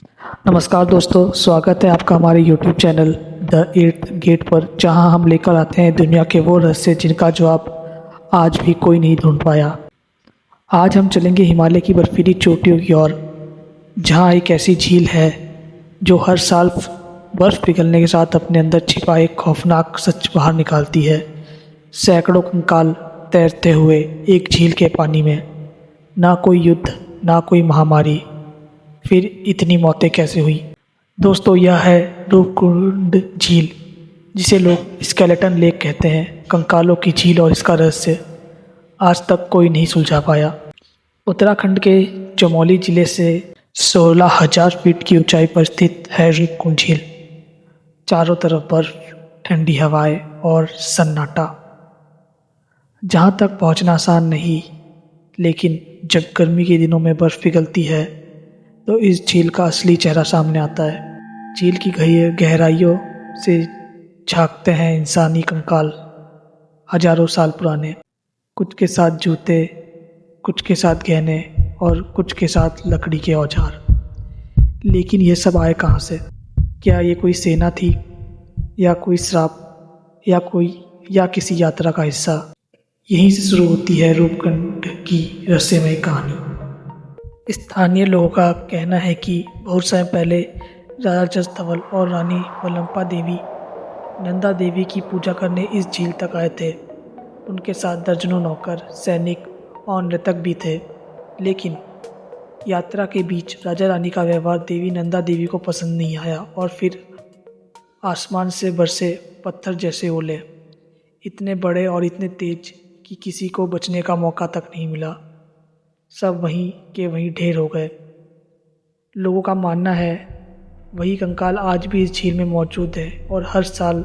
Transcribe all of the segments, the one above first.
नमस्कार दोस्तों, स्वागत है आपका हमारे YouTube channel the eighth gate पर, जहां हम लेकर आते हैं दुनिया के वो रहस्य जिनका जवाब आज भी कोई नहीं ढूंढ पाया। आज हम चलेंगे हिमालय की बर्फीली चोटियों की ओर, जहां एक ऐसी झील है जो हर साल बर्फ पिघलने के साथ अपने अंदर छिपा एक खौफनाक सच बाहर निकालती है। सैकड़ों कंकाल तैरते हुए एक झील के पानी में, ना कोई युद्ध, ना कोई महामारी, फिर इतनी मौतें कैसे हुई? दोस्तों, यह है रूपकुंड झील, जिसे लोग स्केलेटन लेक कहते हैं। कंकालों की झील और इसका रहस्य आज तक कोई नहीं सुलझा पाया। उत्तराखंड के चमोली जिले से 16,000 फीट की ऊंचाई पर स्थित है रूपकुंड झील। चारों तरफ बर्फ, ठंडी हवाएं और सन्नाटा। जहाँ तक पहुँचना आसान नहीं, लेकिन जब गर्मी के दिनों में बर्फ पिघलती है तो इस झील का असली चेहरा सामने आता है। झील की गहराइयों से झांकते हैं इंसानी कंकाल, हजारों साल पुराने, कुछ के साथ जूते, कुछ के साथ गहने और कुछ के साथ लकड़ी के औजार। लेकिन ये सब आए कहाँ से? क्या ये कोई सेना थी, या कोई श्राप, या किसी यात्रा का हिस्सा? यहीं से शुरू होती है रूपकुंड की रहस्यमयी कहानी। स्थानीय लोगों का कहना है कि बहुत समय पहले राजा जसधवल और रानी वल्लभा देवी नंदा देवी की पूजा करने इस झील तक आए थे। उनके साथ दर्जनों नौकर, सैनिक और नर्तक भी थे। लेकिन यात्रा के बीच राजा रानी का व्यवहार देवी नंदा देवी को पसंद नहीं आया, और फिर आसमान से बरसे पत्थर जैसे ओले, इतने बड़े और इतने तेज कि किसी को बचने का मौका तक नहीं मिला। सब वहीं के वहीं ढेर हो गए। लोगों का मानना है वही कंकाल आज भी इस झील में मौजूद है, और हर साल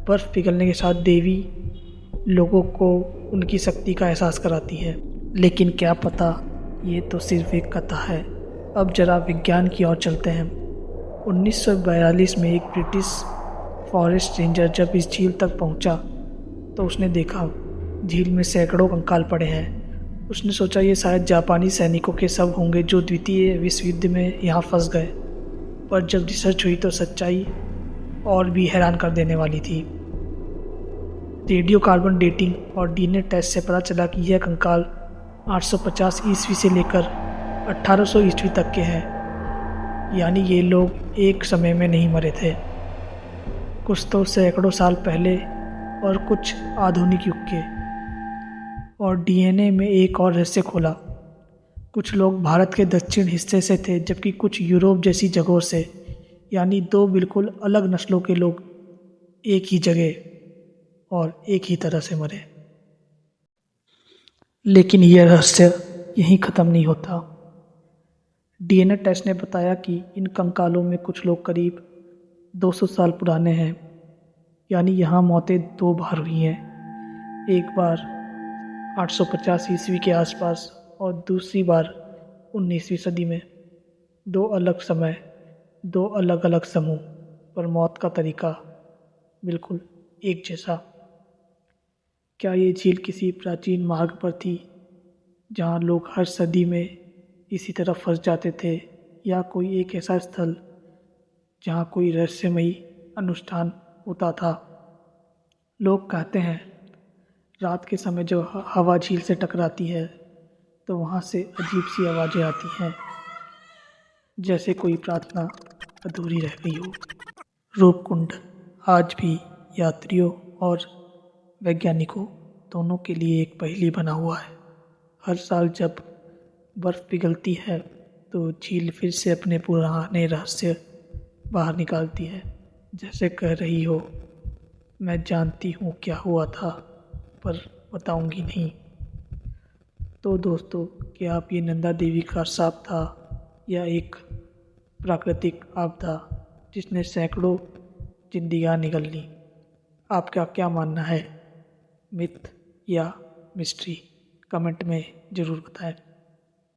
बर्फ़ पिघलने के साथ देवी लोगों को उनकी शक्ति का एहसास कराती है। लेकिन क्या पता ये तो सिर्फ एक कथा है। अब जरा विज्ञान की ओर चलते हैं। 1942 में एक ब्रिटिश फॉरेस्ट रेंजर जब इस झील तक पहुंचा तो उसने देखा झील में सैकड़ों कंकाल पड़े हैं। उसने सोचा ये शायद जापानी सैनिकों के शव होंगे जो द्वितीय विश्व युद्ध में यहाँ फंस गए। पर जब रिसर्च हुई तो सच्चाई और भी हैरान कर देने वाली थी। रेडियो कार्बन डेटिंग और डीएनए टेस्ट से पता चला कि यह कंकाल 850 ईस्वी से लेकर 1800 ईस्वी तक के हैं। यानी ये लोग एक समय में नहीं मरे थे, कुछ तो सैकड़ों साल पहले और कुछ आधुनिक युग के। और डीएनए में एक और रहस्य खोला। कुछ लोग भारत के दक्षिण हिस्से से थे, जबकि कुछ यूरोप जैसी जगहों से। यानी दो बिल्कुल अलग नस्लों के लोग एक ही जगह और एक ही तरह से मरे। लेकिन यह रहस्य यहीं ख़त्म नहीं होता। डीएनए टेस्ट ने बताया कि इन कंकालों में कुछ लोग करीब 200 साल पुराने हैं। यानी यहाँ मौतें दो बार हुई हैं। एक बार 850 ईस्वी के आसपास और दूसरी बार 19वीं सदी में। दो अलग समय, दो अलग अलग समूह, पर मौत का तरीका बिल्कुल एक जैसा। क्या ये झील किसी प्राचीन मार्ग पर थी जहाँ लोग हर सदी में इसी तरह फंस जाते थे, या कोई एक ऐसा स्थल जहाँ कोई रहस्यमयी अनुष्ठान होता था? लोग कहते हैं रात के समय जब हवा झील से टकराती है तो वहाँ से अजीब सी आवाज़ें आती हैं, जैसे कोई प्रार्थना अधूरी रह गई हो। रूपकुंड आज भी यात्रियों और वैज्ञानिकों दोनों के लिए एक पहेली बना हुआ है। हर साल जब बर्फ़ पिघलती है तो झील फिर से अपने पुराने रहस्य बाहर निकालती है, जैसे कह रही हो, मैं जानती हूँ क्या हुआ था, पर बताऊंगी नहीं। तो दोस्तों, क्या आप ये नंदा देवी का श्राप था, या एक प्राकृतिक आपदा जिसने सैकड़ों जिंदगियां निगल ली? आपका क्या मानना है? मिथ या मिस्ट्री? कमेंट में ज़रूर बताएं।